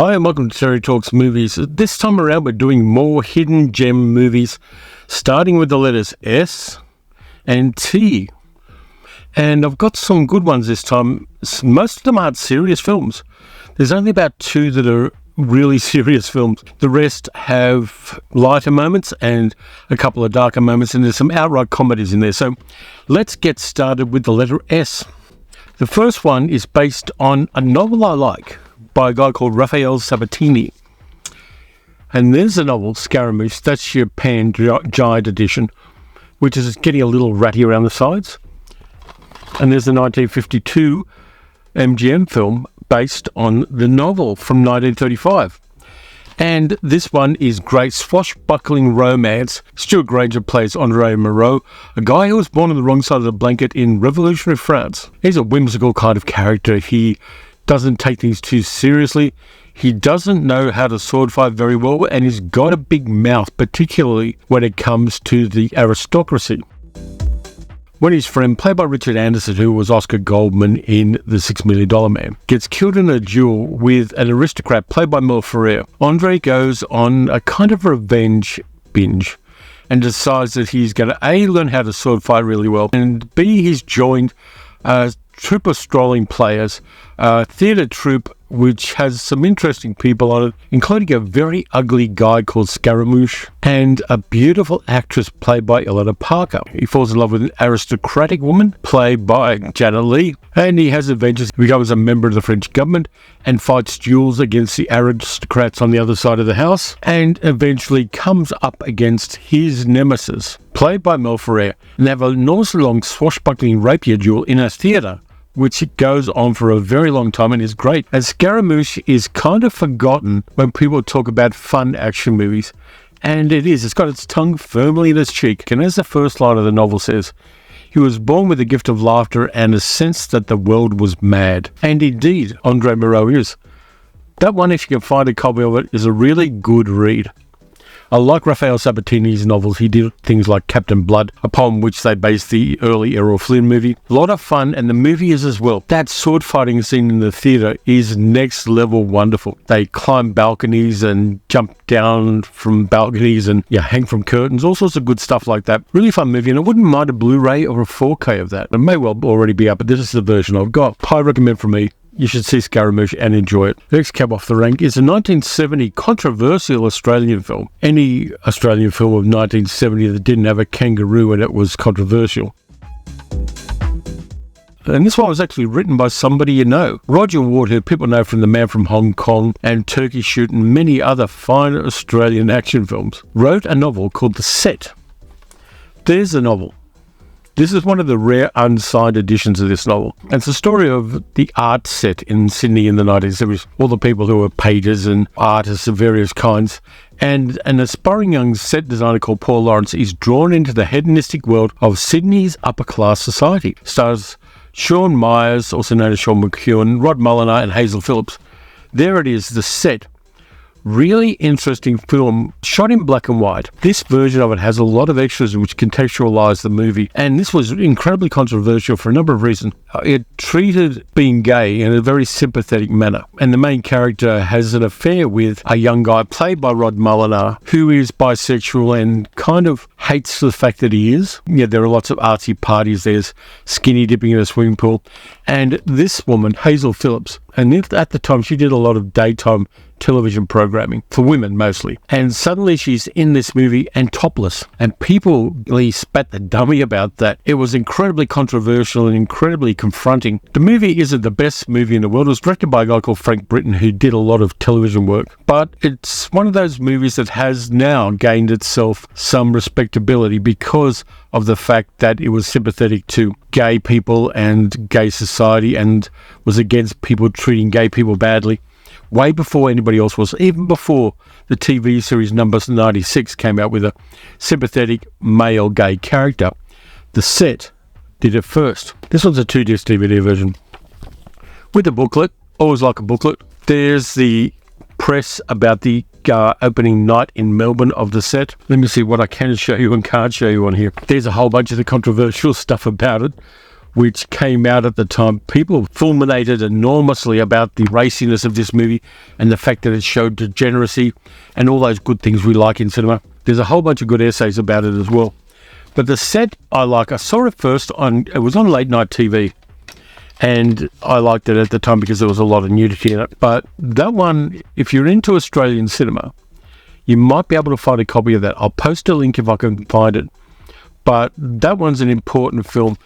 Hi and welcome to Terry Talks Movies. This time around we're doing more hidden gem movies, starting with the letters S and T. And I've got some good ones this time. Most of them aren't serious films. There's only about two that are really serious films. The rest have lighter moments and a couple of darker moments, and there's some outright comedies in there. So let's get started with the letter S. The first one is based on a novel I like by a guy called Raphael Sabatini. And there's the novel, Scaramouche. That's your pan-giant edition, which is getting a little ratty around the sides. And there's the 1952 MGM film based on the novel from 1935. And this one is great swashbuckling romance. Stuart Granger plays Andre Moreau, a guy who was born on the wrong side of the blanket in revolutionary France. He's a whimsical kind of character. He doesn't take things too seriously. He doesn't know how to sword fight very well, and he's got a big mouth, particularly when it comes to the aristocracy. When his friend, played by Richard Anderson, who was Oscar Goldman in The $6 Million Man, gets killed in a duel with an aristocrat played by Man From Rio, Andre goes on a kind of revenge binge and decides that he's going to A, learn how to sword fight really well, and B, he's joined a troupe of strolling players, a theatre troupe which has some interesting people on it, including a very ugly guy called Scaramouche and a beautiful actress played by Eleanor Parker. He falls in love with an aristocratic woman played by Janet Leigh, and he has adventures. He becomes a member of the French government and fights duels against the aristocrats on the other side of the house, and eventually comes up against his nemesis, played by Man From Rio, and they have an enormously long swashbuckling rapier duel in a theatre, which goes on for a very long time and is great. And Scaramouche is kind of forgotten when people talk about fun action movies. And it is. It's got its tongue firmly in its cheek. And as the first line of the novel says, he was born with a gift of laughter and a sense that the world was mad. And indeed, Andre Moreau is. That one, if you can find a copy of it, is a really good read. I like Raphael Sabatini's novels. He did things like Captain Blood, upon which they based the early Errol Flynn movie. A lot of fun, and the movie is as well. That sword fighting scene in the theatre is next level wonderful. They climb balconies and jump down from balconies and hang from curtains, all sorts of good stuff like that. Really fun movie, and I wouldn't mind a Blu-ray or a 4K of that. It may well already be up, but this is the version I've got. High recommend from me. You should see Scaramouche and enjoy it. The next cab off the rank is a 1970 controversial Australian film. Any Australian film of 1970 that didn't have a kangaroo in it was controversial. And this one was actually written by somebody you know. Roger Ward, who people know from The Man from Hong Kong and Turkey Shoot and many other fine Australian action films, wrote a novel called The Set. There's the novel. This is one of the rare unsigned editions of this novel. And it's a story of the art set in Sydney in the 1970s. All the people who were painters and artists of various kinds. And an aspiring young set designer called Paul Lawrence is drawn into the hedonistic world of Sydney's upper-class society. Stars Sean Myers, also known as Sean McEwen, Rod Mulliner and Hazel Phillips. There it is, The Set. Really interesting film, shot in black and white. This version of it has a lot of extras which contextualize the movie, and this was incredibly controversial for a number of reasons. It treated being gay in a very sympathetic manner, and the main character has an affair with a young guy played by Rod Mulliner who is bisexual and kind of hates the fact that he is. There are lots of artsy parties, there's skinny dipping in a swimming pool, and this woman, Hazel Phillips, and at the time she did a lot of daytime television programming for women mostly, and suddenly she's in this movie and topless, and people really spat the dummy about that. It was incredibly controversial and incredibly confronting. The movie isn't the best movie in the world. It was directed by a guy called Frank Britton, who did a lot of television work, but it's one of those movies that has now gained itself some respectability because of the fact that it was sympathetic to gay people and gay society and was against people treating gay people badly. Way before anybody else was, even before the TV series number 96 came out with a sympathetic male gay character. The Set did it first. This one's a 2-disc DVD version with a booklet. Always like a booklet. There's the press about the opening night in Melbourne of The Set. Let me see what I can show you and can't show you on here. There's a whole bunch of the controversial stuff about it. which came out at the time, people fulminated enormously about the raciness of this movie and the fact that it showed degeneracy and all those good things we like in cinema. There's a whole bunch of good essays about it as well. But the set I like. I saw it first it was on late night TV, and I liked it at the time because there was a lot of nudity in it. But that one, if you're into Australian cinema, you might be able to find a copy of that. I'll post a link if I can find it. But that one's an important film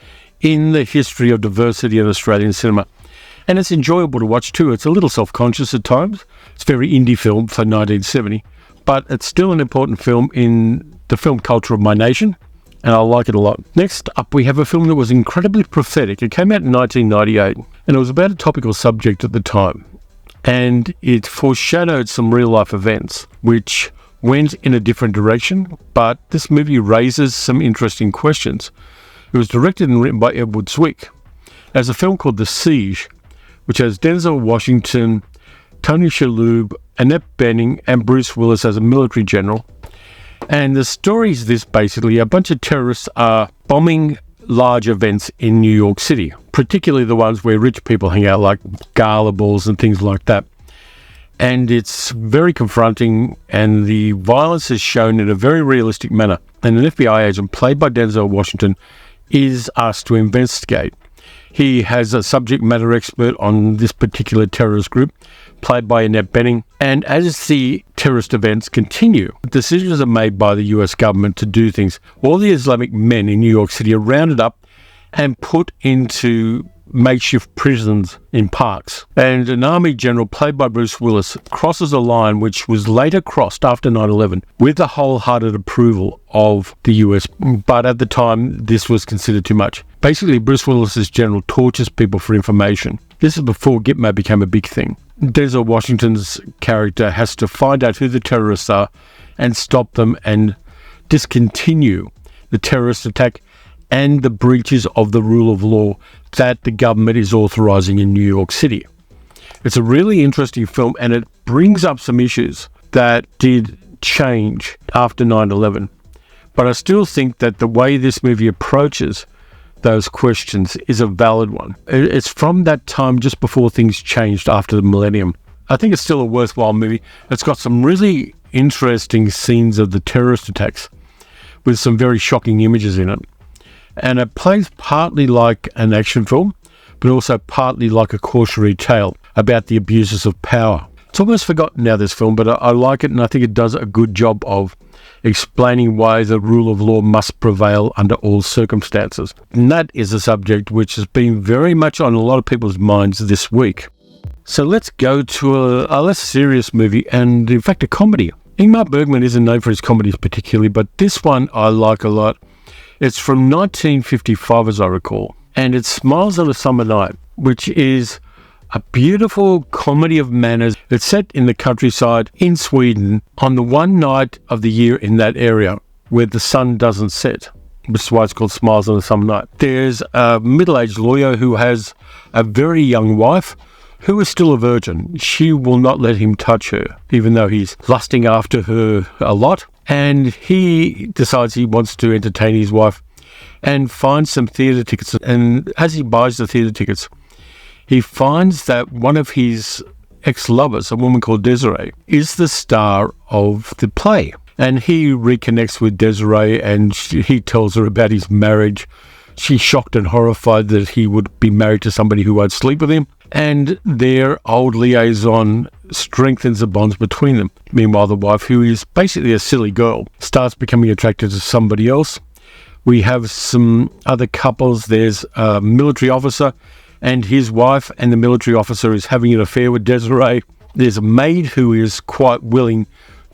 in the history of diversity in Australian cinema. And it's enjoyable to watch too. It's a little self-conscious at times. It's a very indie film for 1970. But it's still an important film in the film culture of my nation. And I like it a lot. Next up, we have a film that was incredibly prophetic. It came out in 1998, and it was about a topical subject at the time. And it foreshadowed some real-life events, which went in a different direction, but this movie raises some interesting questions. It was directed and written by Edward Zwick. There's a film called The Siege, which has Denzel Washington, Tony Shalhoub, Annette Bening, and Bruce Willis as a military general. And the story is this, basically. A bunch of terrorists are bombing large events in New York City, particularly the ones where rich people hang out, like gala balls and things like that. And it's very confronting, and the violence is shown in a very realistic manner. And an FBI agent, played by Denzel Washington, is asked to investigate. He has a subject matter expert on this particular terrorist group, played by Annette Bening. And as the terrorist events continue, decisions are made by the US government to do things. All the Islamic men in New York City are rounded up and put into makeshift prisons in parks. And an army general, played by Bruce Willis, crosses a line which was later crossed after 9/11 with the wholehearted approval of the US. But at the time, this was considered too much. Basically, Bruce Willis's general tortures people for information. This is before Gitmo became a big thing. Denzel Washington's character has to find out who the terrorists are and stop them and discontinue the terrorist attack and the breaches of the rule of law that the government is authorising in New York City. It's a really interesting film, and it brings up some issues that did change after 9/11. But I still think that the way this movie approaches those questions is a valid one. It's from that time just before things changed after the millennium. I think it's still a worthwhile movie. It's got some really interesting scenes of the terrorist attacks with some very shocking images in it. And it plays partly like an action film, but also partly like a cautionary tale about the abuses of power. It's almost forgotten now, this film, but I like it, and I think it does a good job of explaining why the rule of law must prevail under all circumstances. And that is a subject which has been very much on a lot of people's minds this week. So let's go to a less serious movie, and in fact a comedy. Ingmar Bergman isn't known for his comedies particularly, but this one I like a lot. It's from 1955, as I recall, and it's Smiles on a Summer Night, which is a beautiful comedy of manners. It's set in the countryside in Sweden on the one night of the year in that area where the sun doesn't set, which is why it's called Smiles on a Summer Night. There's a middle-aged lawyer who has a very young wife who is still a virgin. She will not let him touch her, even though he's lusting after her a lot. And he decides he wants to entertain his wife and finds some theatre tickets. And as he buys the theatre tickets, he finds that one of his ex-lovers, a woman called Desiree, is the star of the play. And he reconnects with Desiree, and he tells her about his marriage. She's shocked and horrified that he would be married to somebody who won't sleep with him. And their old liaison strengthens the bonds between them. Meanwhile, the wife, who is basically a silly girl, starts becoming attracted to somebody else. We have some other couples. There's a military officer and his wife, and the military officer is having an affair with Desiree. There's a maid who is quite willing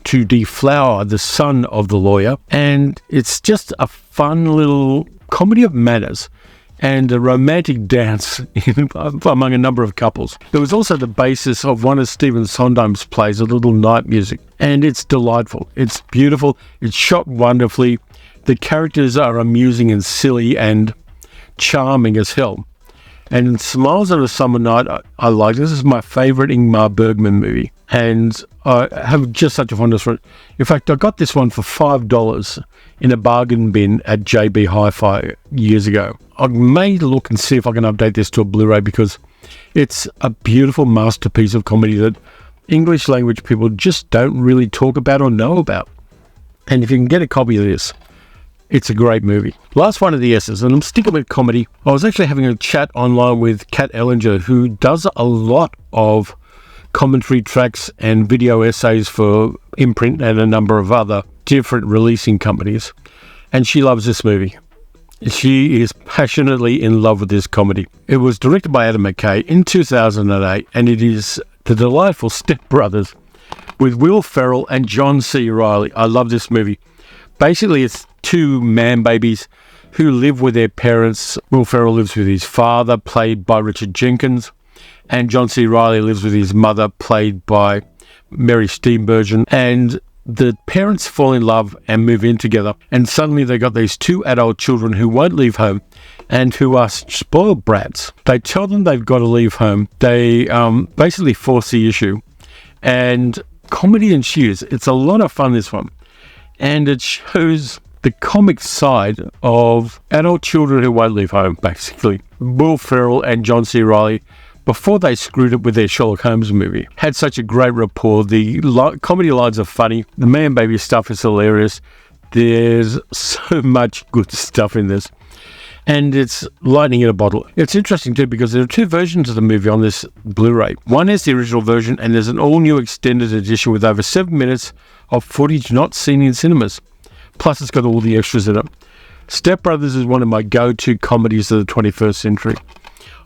to deflower the son of the lawyer. And it's just a fun little comedy of manners and a romantic dance among a number of couples. It was also the basis of one of Stephen Sondheim's plays, A Little Night Music, and it's delightful. It's beautiful. It's shot wonderfully. The characters are amusing and silly and charming as hell. And Smiles on a Summer Night, I like. This is my favourite Ingmar Bergman movie. and I have just such a fondness for it. In fact, I got this one for $5 in a bargain bin at JB Hi-Fi years ago. I may look and see if I can update this to a Blu-ray, because it's a beautiful masterpiece of comedy that English language people just don't really talk about or know about. And if you can get a copy of this, it's a great movie. Last one of the S's, and I'm sticking with comedy. I was actually having a chat online with Kat Ellinger, who does a lot of commentary tracks and video essays for Imprint and a number of other different releasing companies. And she loves this movie. She is passionately in love with this comedy. It was directed by Adam McKay in 2008, and it is the delightful Step Brothers with Will Ferrell and John C. Reilly. I love this movie. Basically, it's two man babies who live with their parents. Will Ferrell lives with his father, played by Richard Jenkins, and John C. Reilly lives with his mother, played by Mary Steenburgen. And the parents fall in love and move in together, and suddenly they got these two adult children who won't leave home and who are spoiled brats. They tell them they've got to leave home. They basically force the issue, and comedy ensues. It's a lot of fun, this one, and it shows the comic side of adult children who won't leave home, basically. Will Ferrell and John C. Reilly, before they screwed up with their Sherlock Holmes movie, had such a great rapport. The comedy lines are funny. The man baby stuff is hilarious. There's so much good stuff in this, and it's lightning in a bottle. It's interesting too, because there are two versions of the movie on this Blu-ray. One is the original version, and there's an all-new extended edition with over 7 minutes of footage not seen in cinemas. Plus, it's got all the extras in it. Step Brothers is one of my go-to comedies of the 21st century.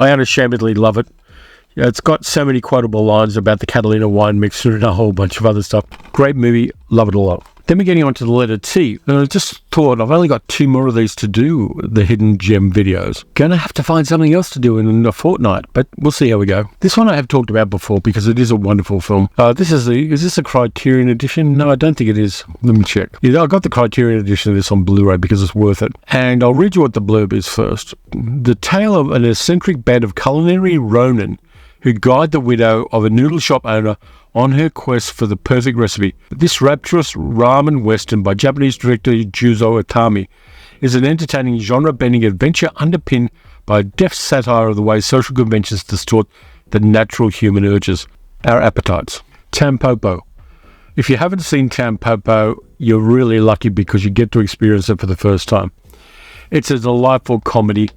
I unashamedly love it. It's got so many quotable lines about the Catalina wine mixer and a whole bunch of other stuff. Great movie, love it a lot. Then we're getting on to the letter T. And I just thought, I've only got 2 more of these to do, the hidden gem videos. Gonna have to find something else to do in a fortnight, but we'll see how we go. This one I have talked about before because it is a wonderful film. Is this a Criterion edition? No, I don't think it is. Let me check. Yeah, I got the Criterion edition of this on Blu-ray because it's worth it. And I'll read you what the blurb is first. The tale of an eccentric band of culinary ronin who guide the widow of a noodle shop owner on her quest for the perfect recipe. This rapturous ramen western by Japanese director Juzo Itami is an entertaining genre-bending adventure underpinned by a deft satire of the way social conventions distort the natural human urges, our appetites. Tampopo. If you haven't seen Tampopo, you're really lucky because you get to experience it for the first time. It's a delightful comedy,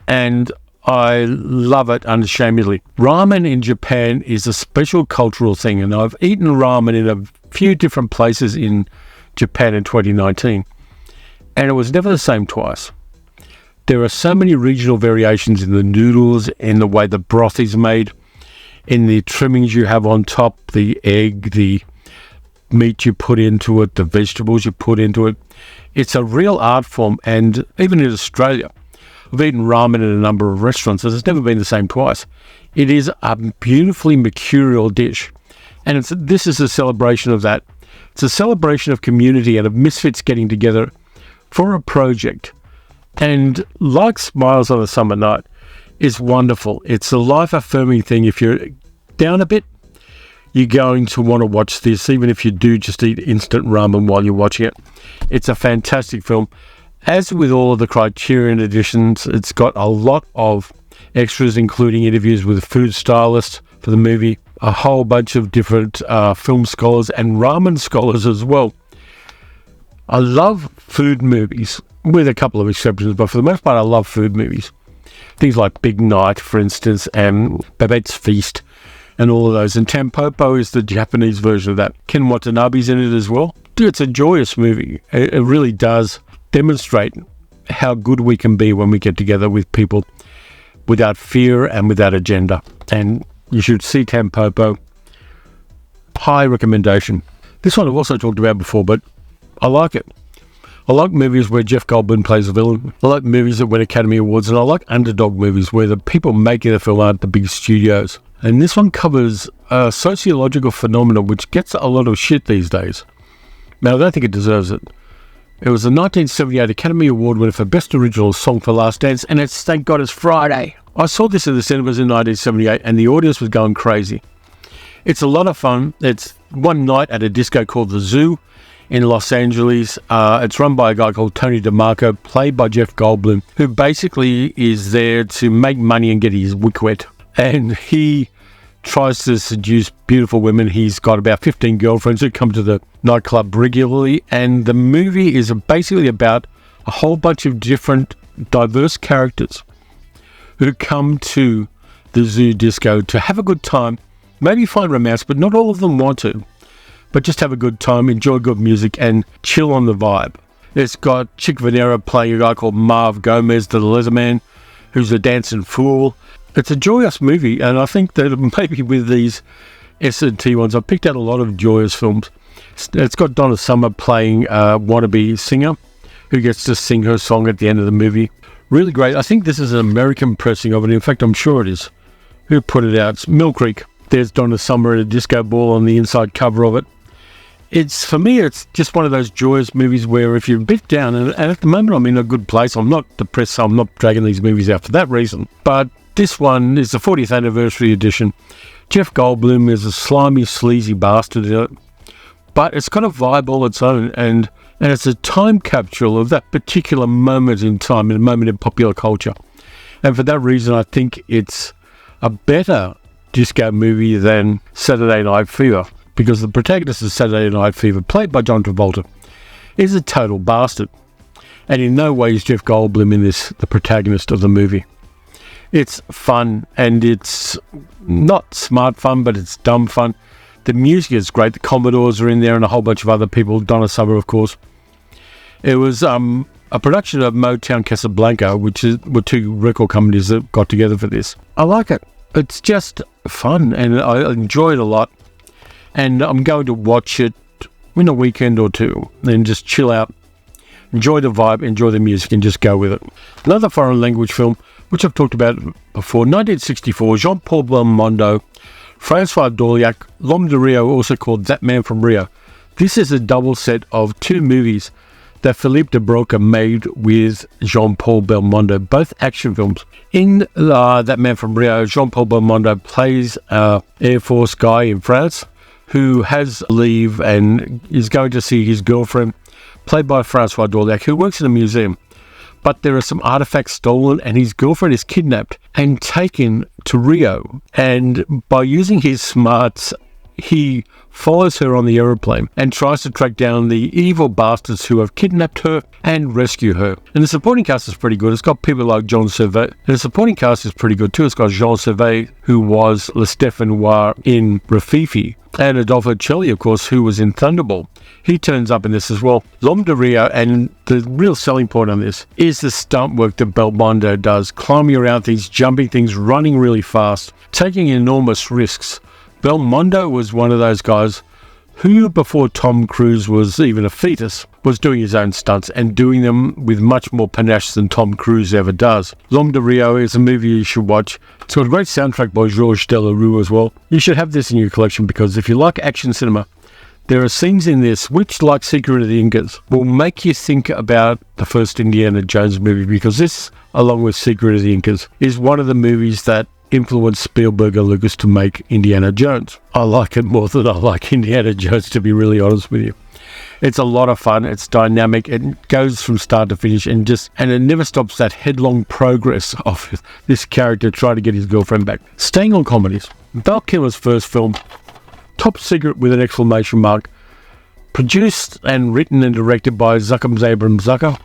and I love it unashamedly. Ramen in Japan is a special cultural thing, and I've eaten ramen in a few different places in Japan in 2019, and it was never the same twice. There are so many regional variations in the noodles, in the way the broth is made, in the trimmings you have on top, the egg, the meat you put into it, the vegetables you put into it. It's a real art form, and even in Australia, I've eaten ramen in a number of restaurants, and it's never been the same twice. It is a beautifully mercurial dish, and this is a celebration of that. It's a celebration of community and of misfits getting together for a project. And like Smiles on a Summer Night, is wonderful. It's a life-affirming thing. If you're down a bit, you're going to want to watch this, even if you do just eat instant ramen while you're watching it. It's a fantastic film. As with all of the Criterion editions, it's got a lot of extras, including interviews with food stylists for the movie, a whole bunch of different film scholars and ramen scholars as well. I love food movies, with a couple of exceptions, but for the most part, I love food movies. Things like Big Night, for instance, and Babette's Feast, and all of those. And Tampopo is the Japanese version of that. Ken Watanabe's in it as well. Dude, it's a joyous movie. It really does demonstrate how good we can be when we get together with people without fear and without agenda. And you should see Tampopo. High recommendation. This one I've also talked about before, but I like it. I like movies where Jeff Goldblum plays a villain. I like movies that win Academy Awards, and I like underdog movies where the people making the film aren't the big studios. And this one covers a sociological phenomenon which gets a lot of shit these days. Now, I don't think it deserves it. It was the 1978 Academy Award winner for Best Original Song for Last Dance, and it's Thank God It's Friday. I saw this in the cinemas in 1978, and the audience was going crazy. It's a lot of fun. It's one night at a disco called The Zoo in Los Angeles. It's run by a guy called Tony DeMarco, played by Jeff Goldblum, who basically is there to make money and get his wick wet. And he tries to seduce beautiful women. He's got about 15 girlfriends who come to the nightclub regularly. And the movie is basically about a whole bunch of different diverse characters who come to the Zoo Disco to have a good time, maybe find romance, but not all of them want to. But just have a good time, enjoy good music, and chill on the vibe. It's got Chick Venera playing a guy called Marv Gomez, the Leatherman, who's a dancing fool. It's a joyous movie, and I think that maybe with these S&T ones, I've picked out a lot of joyous films. It's got Donna Summer playing a wannabe singer who gets to sing her song at the end of the movie. Really great. I think this is an American pressing of it. In fact, I'm sure it is. Who put it out? It's Mill Creek. There's Donna Summer at a disco ball on the inside cover of it. For me, it's just one of those joyous movies where if you're a bit down, and at the moment I'm in a good place, I'm not depressed, so I'm not dragging these movies out for that reason. But this one is the 40th anniversary edition. Jeff Goldblum is a slimy, sleazy bastard in it. But it's got a vibe all its own, and it's a time capsule of that particular moment in time, a moment in popular culture. And for that reason, I think it's a better disco movie than Saturday Night Fever, because the protagonist of Saturday Night Fever, played by John Travolta, is a total bastard. And in no way is Jeff Goldblum in this the protagonist of the movie. It's fun, and it's not smart fun, but it's dumb fun. The music is great. The Commodores are in there and a whole bunch of other people. Donna Summer, of course. It was a production of Motown Casablanca, were two record companies that got together for this. I like it. It's just fun, and I enjoy it a lot. And I'm going to watch it in a weekend or two, and just chill out, enjoy the vibe, enjoy the music, and just go with it. Another foreign language film, which I've talked about before, 1964, Jean-Paul Belmondo, Francois Dorliac, L'Homme de Rio, also called That Man From Rio. This is a double set of two movies that Philippe de Broca made with Jean-Paul Belmondo, both action films. In That Man From Rio, Jean-Paul Belmondo plays an Air Force guy in France who has leave and is going to see his girlfriend, played by Francois Dorliac, who works in a museum. But there are some artifacts stolen, and his girlfriend is kidnapped and taken to Rio. And by using his smarts, he follows her on the aeroplane and tries to track down the evil bastards who have kidnapped her and rescue her. And the supporting cast is pretty good. It's got people like Jean Servet. And the supporting cast is pretty good too. It's got Jean Servet, who was Le Stéphanois in Rafifi, and Adolfo Celli, of course, who was in Thunderball. He turns up in this as well. L'Homme de Rio, and the real selling point on this is the stunt work that Belmondo does, climbing around things, jumping things, running really fast, taking enormous risks. Belmondo was one of those guys who, before Tom Cruise was even a fetus, was doing his own stunts and doing them with much more panache than Tom Cruise ever does. L'Homme de Rio is a movie you should watch. It's got a great soundtrack by Georges Delerue as well. You should have this in your collection because if you like action cinema, there are scenes in this which, like Secret of the Incas, will make you think about the first Indiana Jones movie, because this, along with Secret of the Incas, is one of the movies that influenced Spielberg and Lucas to make Indiana Jones. I like it more than I like Indiana Jones, to be really honest with you. It's a lot of fun. It's dynamic. It goes from start to finish, and it never stops that headlong progress of this character trying to get his girlfriend back. Staying on comedies, Val Kilmer's first film, Top Secret with an exclamation mark, produced and written and directed by Zucker Abram Zucker,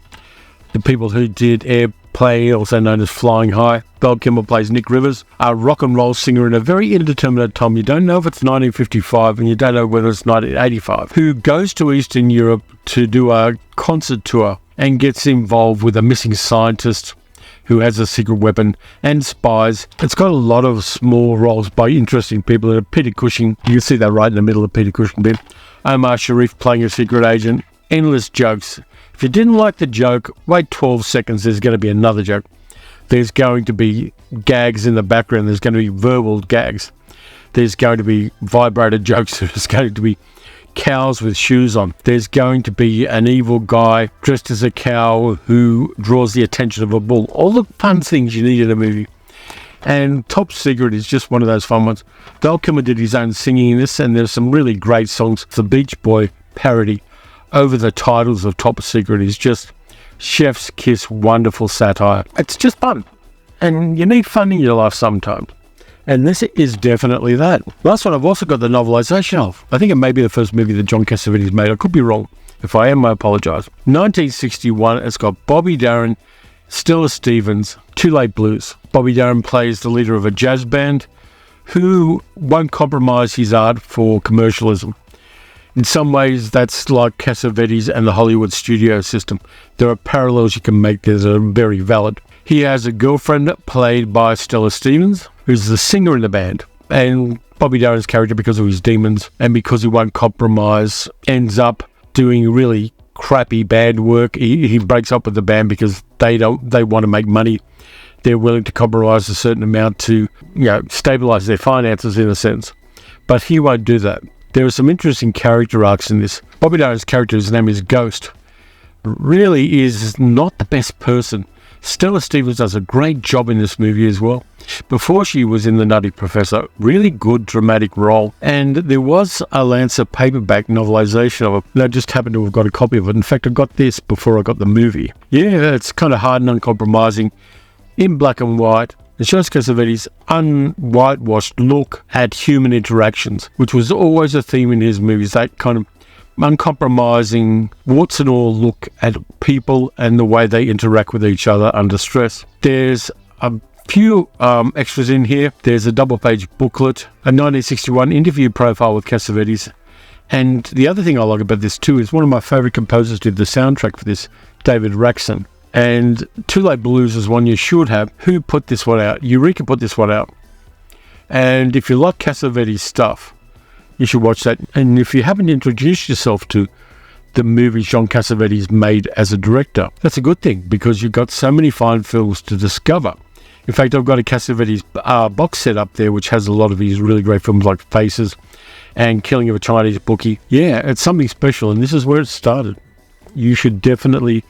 the people who did Airplane, also known as Flying High. Val Kilmer plays Nick Rivers, a rock and roll singer in a very indeterminate time. You don't know if it's 1955 and you don't know whether it's 1985, who goes to Eastern Europe to do a concert tour and gets involved with a missing scientist who has a secret weapon and spies. It's got a lot of small roles by interesting people. Peter Cushing, you can see that right in the middle of Peter Cushing bit. Omar Sharif playing a secret agent. Endless jokes. If you didn't like the joke, wait 12 seconds, there's going to be another joke. There's going to be gags in the background. There's going to be verbal gags. There's going to be vibrator jokes. There's going to be cows with shoes on. There's going to be an evil guy dressed as a cow who draws the attention of a bull. All the fun things you need in a movie. And Top Secret is just one of those fun ones. Val Kilmer did his own singing in this, and there's some really great songs. The Beach Boy parody over the titles of Top Secret is just chef's kiss, wonderful satire. It's just fun. And you need fun in your life sometimes. And this is definitely that. Last one, I've also got the novelisation of. I think it may be the first movie that John Cassavetes made. I could be wrong. If I am, I apologise. 1961, it's got Bobby Darin, Stella Stevens, Too Late Blues. Bobby Darin plays the leader of a jazz band who won't compromise his art for commercialism. In some ways, that's like Cassavetes and the Hollywood studio system. There are parallels you can make that are very valid. He has a girlfriend played by Stella Stevens, who's the singer in the band. And Bobby Darin's character, because of his demons and because he won't compromise, ends up doing really crappy band work. He breaks up with the band because they want to make money. They're willing to compromise a certain amount to, stabilize their finances in a sense. But he won't do that. There are some interesting character arcs in this. Bobby Darin's character, his name is Ghost, really is not the best person. Stella Stevens does a great job in this movie as well. Before she was in The Nutty Professor, really good dramatic role. And there was a Lancer paperback novelisation of it. And I just happened to have got a copy of it. In fact, I got this before I got the movie. Yeah, it's kind of hard and uncompromising, in black and white. It shows Cassavetes' unwhitewashed look at human interactions, which was always a theme in his movies, that kind of uncompromising, warts and all look at people and the way they interact with each other under stress. There's a few extras in here. There's a double-page booklet, a 1961 interview profile with Cassavetes. And the other thing I like about this too is one of my favourite composers did the soundtrack for this, David Raxon. And Too Late Blues is one you should have. Who put this one out? Eureka put this one out. And if you like Cassavetes' stuff, you should watch that. And if you haven't introduced yourself to the movies John Cassavetes made as a director, that's a good thing, because you've got so many fine films to discover. In fact, I've got a Cassavetes box set up there, which has a lot of his really great films like Faces and Killing of a Chinese Bookie. Yeah, it's something special, and this is where it started. You should definitely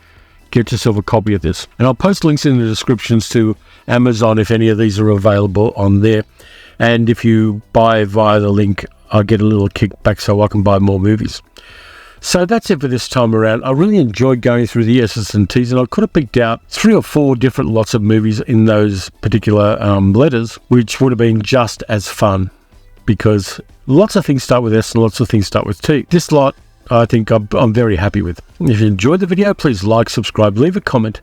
get yourself a copy of this. And I'll post links in the descriptions to Amazon if any of these are available on there. And if you buy via the link, I'll get a little kickback so I can buy more movies. So that's it for this time around. I really enjoyed going through the S's and T's, and I could have picked out 3 or 4 different lots of movies in those particular letters, which would have been just as fun, because lots of things start with S and lots of things start with T. This lot, I think I'm very happy with. If you enjoyed the video, please like, subscribe, leave a comment.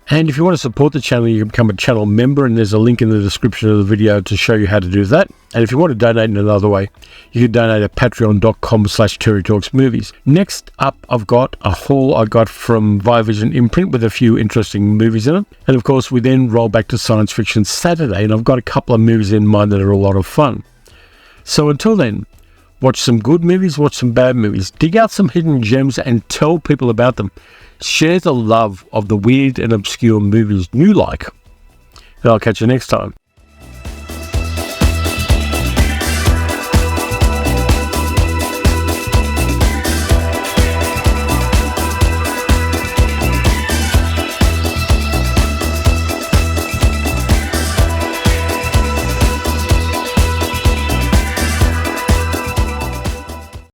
And if you want to support the channel, you can become a channel member, and there's a link in the description of the video to show you how to do that. And if you want to donate in another way, you can donate at patreon.com/TerryTalksMovies. Next up, I've got a haul I got from Viavision Imprint with a few interesting movies in it. And of course, we then roll back to Science Fiction Saturday, and I've got a couple of movies in mind that are a lot of fun. So until then, watch some good movies, watch some bad movies, dig out some hidden gems and tell people about them. Share the love of the weird and obscure movies you like. And I'll catch you next time.